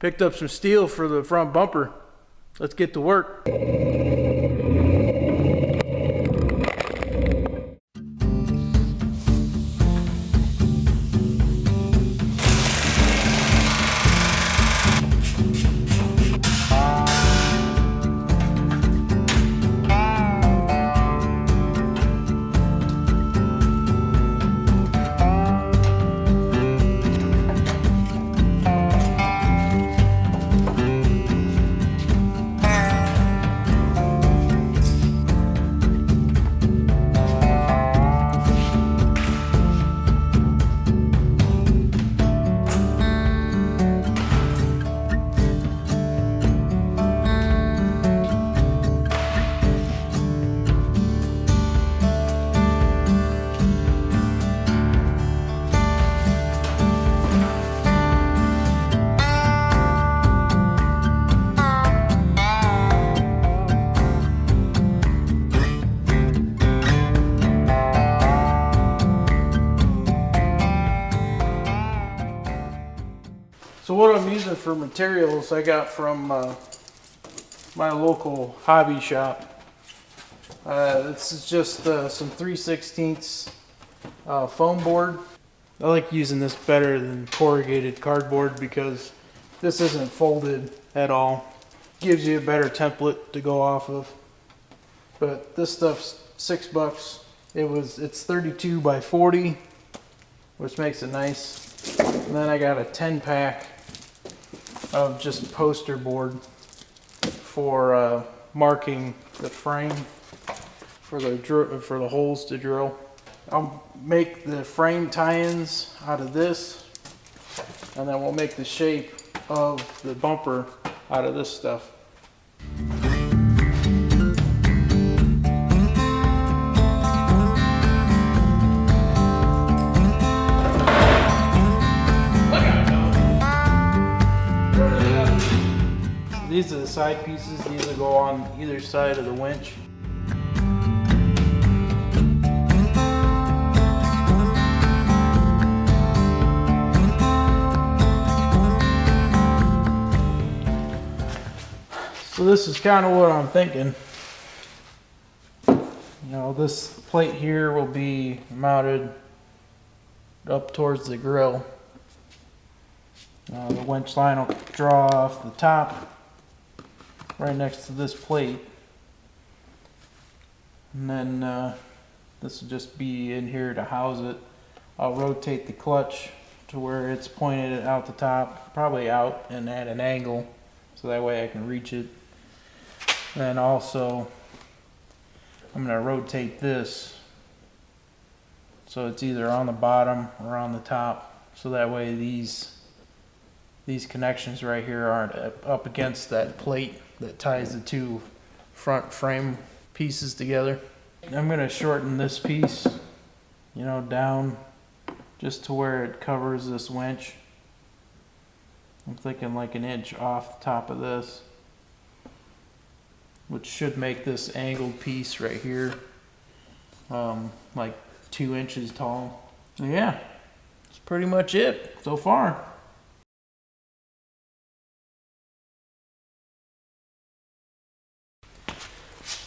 Picked up some steel for the front bumper. Let's get to work. So what I'm using for materials I got from my local hobby shop. This is just some 3/16 foam board. I like using this better than corrugated cardboard because this isn't folded at all. Gives you a better template to go off of. But this stuff's $6. It's 32 by 40, which makes it nice. And then I got a 10-pack of just poster board for marking the frame for the holes to drill. I'll make the frame tie-ins out of this, and then we'll make the shape of the bumper out of this stuff. These are the side pieces. These will go on either side of the winch. So this is kind of what I'm thinking. You know, this plate here will be mounted up towards the grill. The winch line will draw off the top right next to this plate, and then this will just be in here to house it. I'll rotate the clutch to where it's pointed out the top, probably out and at an angle, so that way I can reach it. And then also I'm going to rotate this so it's either on the bottom or on the top, so that way these connections right here aren't up against that plate that ties the two front frame pieces together. I'm going to shorten this piece, you know, down just to where it covers this winch. I'm thinking like an inch off the top of this, which should make this angled piece right here like 2 inches tall. So yeah, that's pretty much it so far.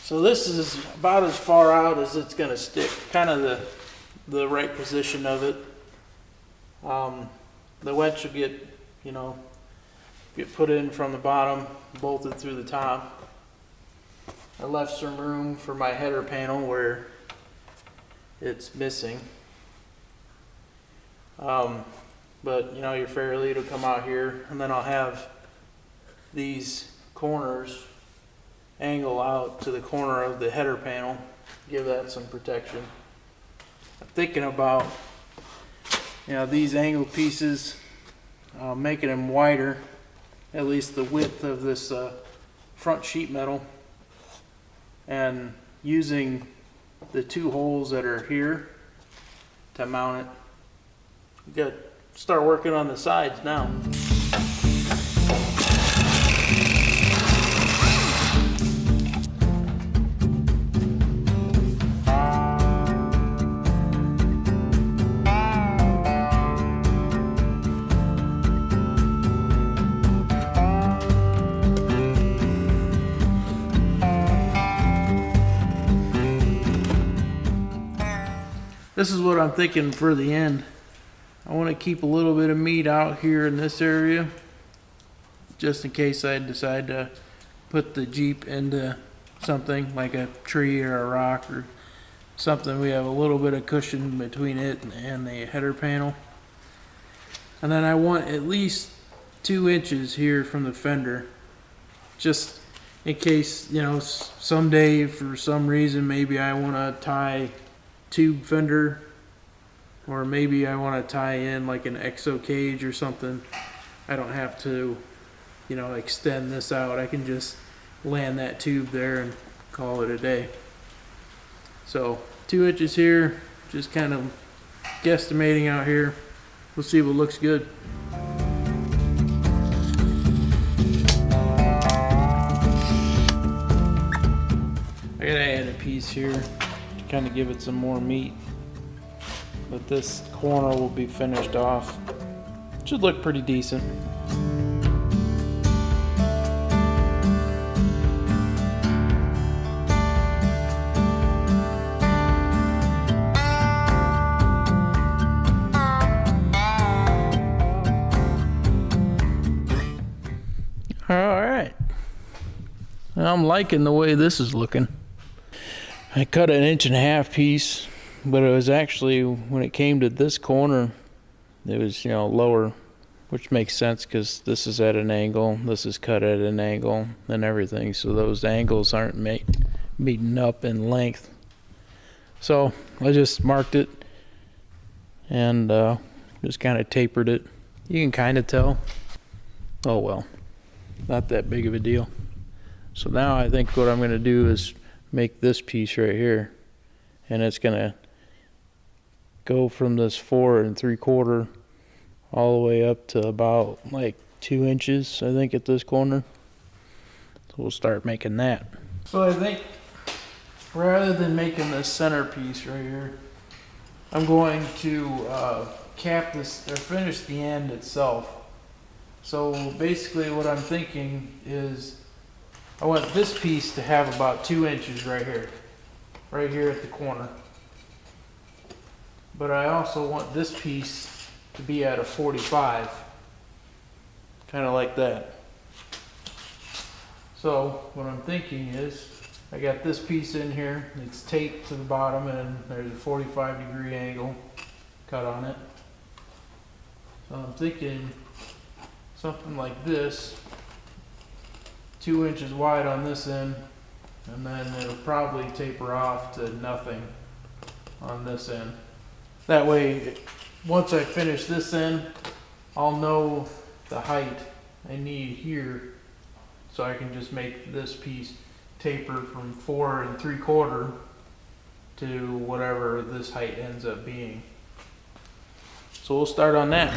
So this is about as far out as it's going to stick, kind of the right position of it. The winch will get put in from the bottom, bolted through the top. I left some room for my header panel where it's missing. But your fairlead will come out here, and then I'll have these corners angle out to the corner of the header panel, give that some protection. I'm thinking about these angle pieces, making them wider, at least the width of this front sheet metal, and using the 2 holes that are here to mount it. We got to start working on the sides now. this is what I'm thinking for the end. I want to keep a little bit of meat out here in this area, just in case I decide to put the Jeep into something like a tree or a rock or something. We have a little bit of cushion between it and the header panel. And then I want at least 2 inches here from the fender, just in case, you know, someday for some reason maybe I want to tie tube fender, or maybe I want to tie in like an exo cage or something. I don't have to, you know, extend this out. I can just land that tube there and call it a day. So 2 inches here, just kind of guesstimating out here. We'll see what looks good. I gotta add a piece here to kind of give it some more meat. But this corner will be finished off. Should look pretty decent. Alright. I'm liking the way this is looking. I cut an 1.5 inch piece, but it was actually, when it came to this corner, it was, you know, lower, which makes sense because this is at an angle, this is cut at an angle and everything, so those angles aren't meeting up in length. So I just marked it and just kind of tapered it. You can kind of tell. Oh well, not that big of a deal. So now I think what I'm going to do is make this piece right here, and it's going to go from this 4 3/4 all the way up to about like 2 inches, I think, at this corner. So we'll start making that. So I think rather than making this centerpiece right here, I'm going to cap this or finish the end itself. So basically what I'm thinking is I want this piece to have about 2 inches right here at the corner. But I also want this piece to be at a 45, kind of like that. So what I'm thinking is I got this piece in here, it's taped to the bottom, and there's a 45-degree angle cut on it. So I'm thinking something like this, 2 inches wide on this end, and then it'll probably taper off to nothing on this end. That way, once I finish this end, I'll know the height I need here, so I can just make this piece taper from 4 3/4 to whatever this height ends up being. So we'll start on that.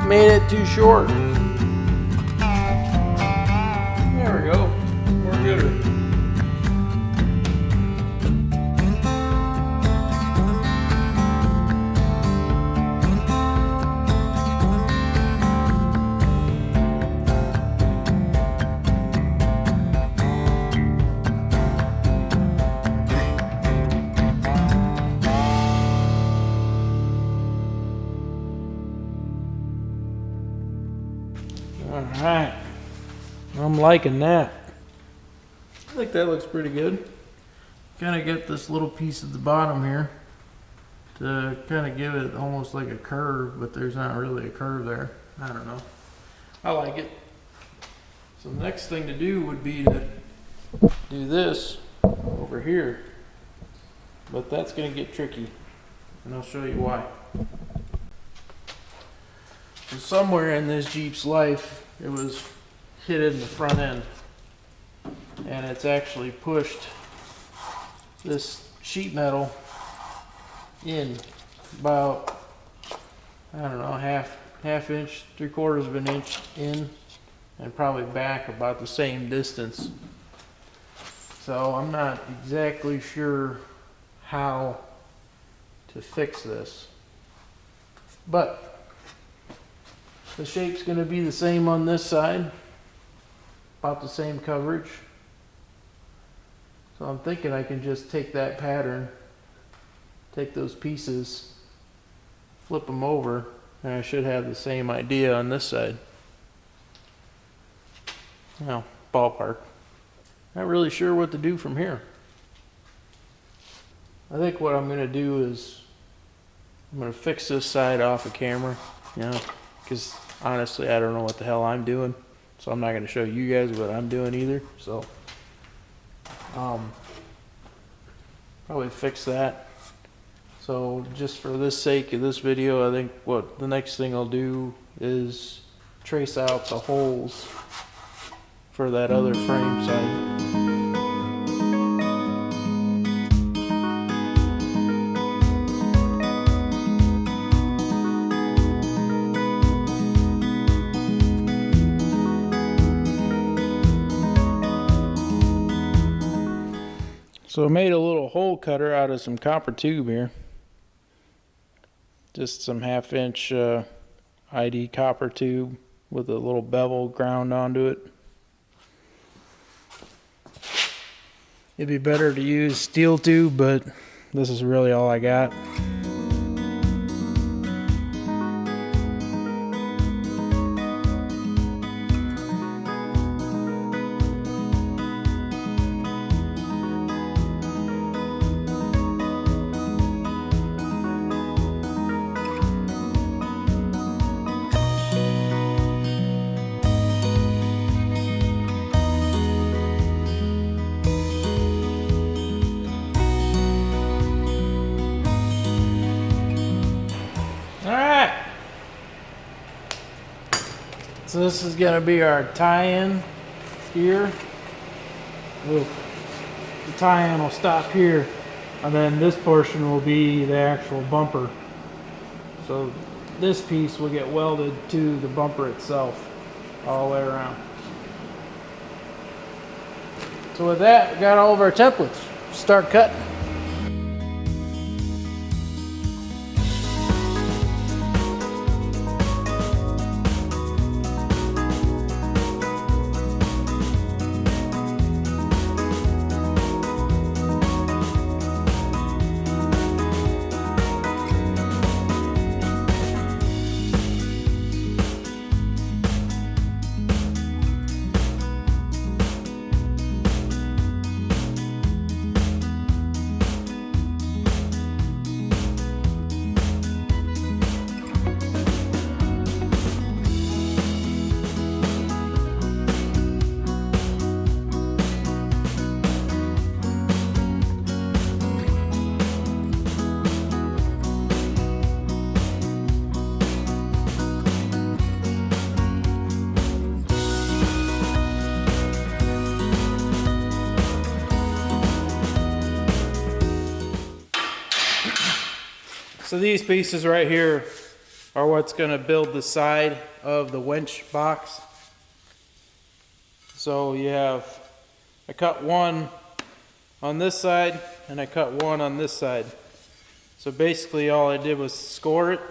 Made it too short. There we go. We're gooder. Alright, I'm liking that. I think that looks pretty good. Kind of get this little piece at the bottom here to kind of give it almost like a curve, but there's not really a curve there. I don't know. I like it. So the next thing to do would be to do this over here, but that's going to get tricky, and I'll show you why. So somewhere in this Jeep's life, it was hit in the front end, and it's actually pushed this sheet metal in about, I don't know, half inch, 3/4 of an inch in, and probably back about the same distance. So I'm not exactly sure how to fix this. But the shape's going to be the same on this side, about the same coverage. So I'm thinking I can just take that pattern, take those pieces, flip them over, and I should have the same idea on this side. Now, ballpark. Not really sure what to do from here. I think what I'm going to do is I'm going to fix this side off of camera, you know, because honestly I don't know what the hell I'm doing, so I'm not going to show you guys what I'm doing either. So probably fix that. So just for the sake of this video, I think what the next thing I'll do is trace out the holes for that other frame side. So I made a little hole cutter out of some copper tube here. Just some 1/2 inch ID copper tube with a little bevel ground onto it. It'd be better to use steel tube, but this is really all I got. So this is going to be our tie-in here. The tie-in will stop here, and then this portion will be the actual bumper. So this piece will get welded to the bumper itself all the way around. So with that, we got all of our templates. Start cutting. So these pieces right here are what's going to build the side of the winch box. So you have, I cut one on this side and I cut one on this side. So basically all I did was score it.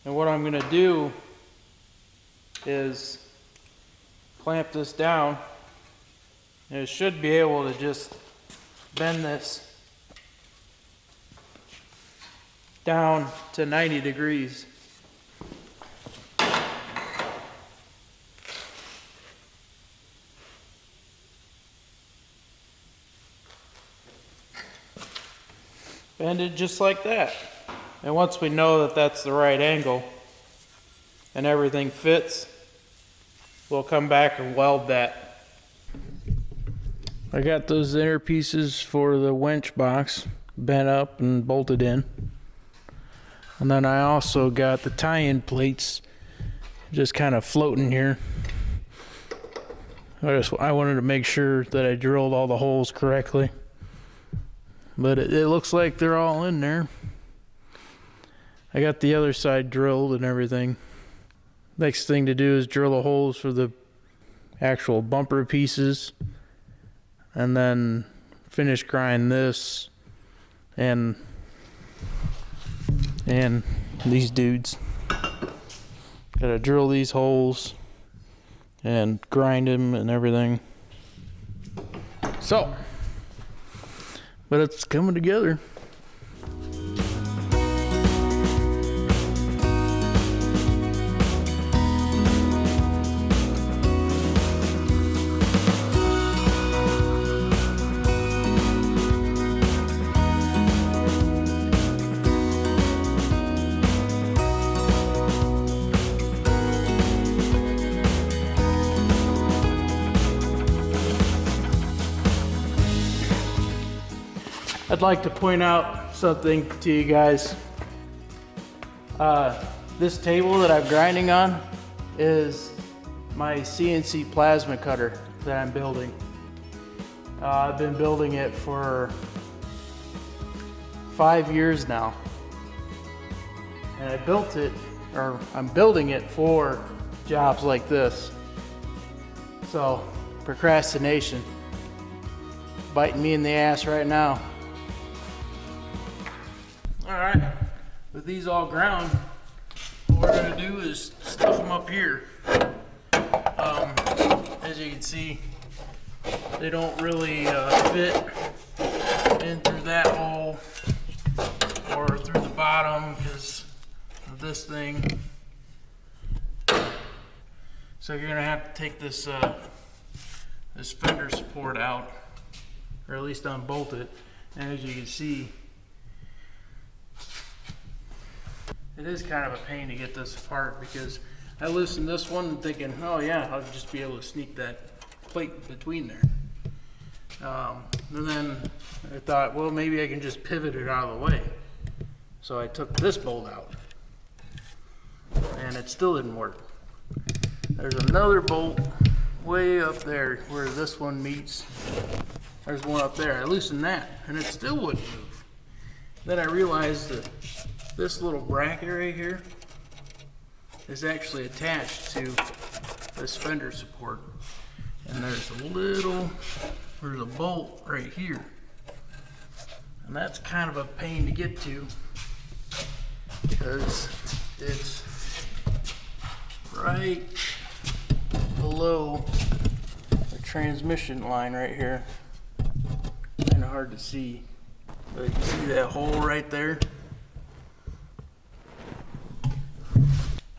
And what I'm going to do is clamp this down, and it should be able to just bend this down to 90 degrees. Bend it just like that. And once we know that that's the right angle and everything fits, we'll come back and weld that. I got those inner pieces for the winch box bent up and bolted in. And then I also got the tie-in plates just kind of floating here. I wanted to make sure that I drilled all the holes correctly. But it looks like they're all in there. I got the other side drilled and everything. Next thing to do is drill the holes for the actual bumper pieces. And then finish grind this and these dudes. Gotta drill these holes and grind them and everything. So, but it's coming together. I'd like to point out something to you guys. This table that I'm grinding on is my CNC plasma cutter that I'm building. I've been building it for 5 years now. And I built it, or I'm building it for jobs like this. So, procrastination biting me in the ass right now. Alright, with these all ground, what we're going to do is stuff them up here. As you can see, they don't really fit in through that hole or through the bottom because of this thing. So you're going to have to take this this fender support out, or at least unbolt it. And as you can see, it is kind of a pain to get this apart because I loosened this one thinking, oh yeah, I'll just be able to sneak that plate between there. And then I thought, well, maybe I can just pivot it out of the way. So I took this bolt out and it still didn't work. There's another bolt way up there where this one meets. There's one up there. I loosened that and it still wouldn't move. Then I realized that this little bracket right here is actually attached to this fender support. And there's a bolt right here. And that's kind of a pain to get to because it's right below the transmission line right here. Kind of hard to see, but you see that hole right there?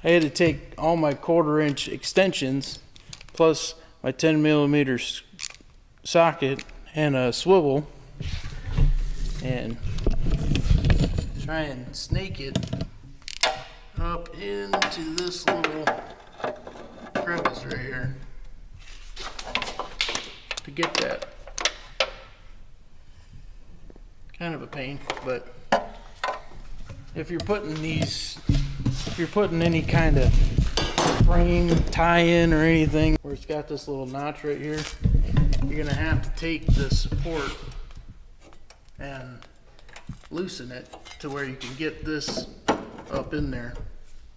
I had to take all my 1/4 inch extensions plus my 10mm socket and a swivel and try and snake it up into this little crevice right here to get that. Kind of a pain, but if you're putting any kind of frame tie-in or anything where it's got this little notch right here, you're gonna have to take the support and loosen it to where you can get this up in there.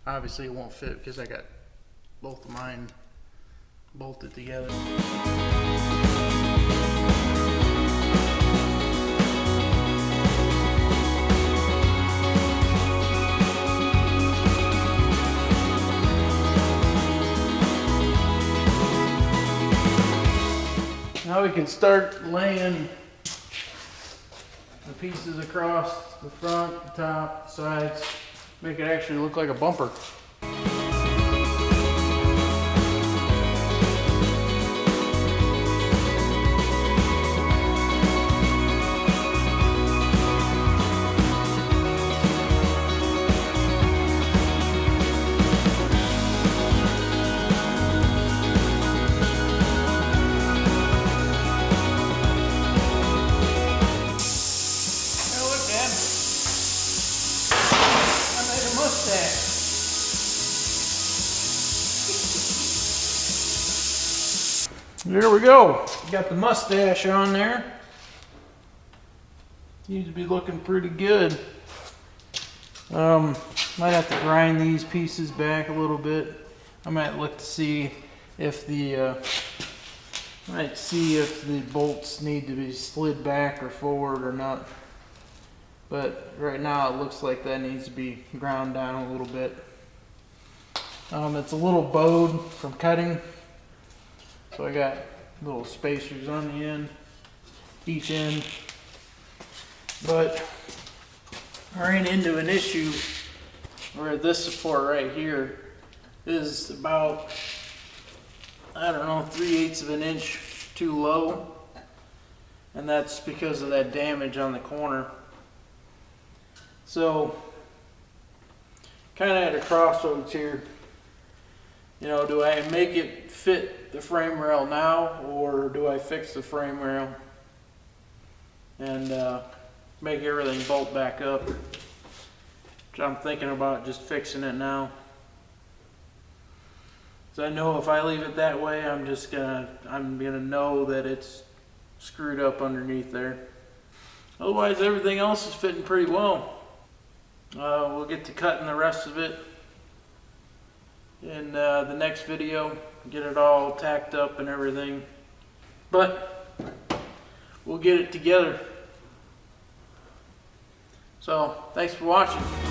Obviously it won't fit because I got both of mine bolted together. Now we can start laying the pieces across the front, the top, the sides, make it actually look like a bumper. There we go. Got the mustache on there. Seems to be looking pretty good. Might have to grind these pieces back a little bit. I might look to see if the bolts need to be slid back or forward or not. But right now it looks like that needs to be ground down a little bit. It's a little bowed from cutting, so I got little spacers on the end, each end. But I ran into an issue where this support right here is about, I don't know, 3/8 of an inch too low, and that's because of that damage on the corner. So kind of at a crossroads here. You know, do I make it fit the frame rail now, or do I fix the frame rail and make everything bolt back up? Which I'm thinking about just fixing it now. So I know if I leave it that way, I'm gonna know that it's screwed up underneath there. Otherwise, everything else is fitting pretty well. We'll get to cutting the rest of it in the next video, get it all tacked up and everything. But we'll get it together. So, thanks for watching.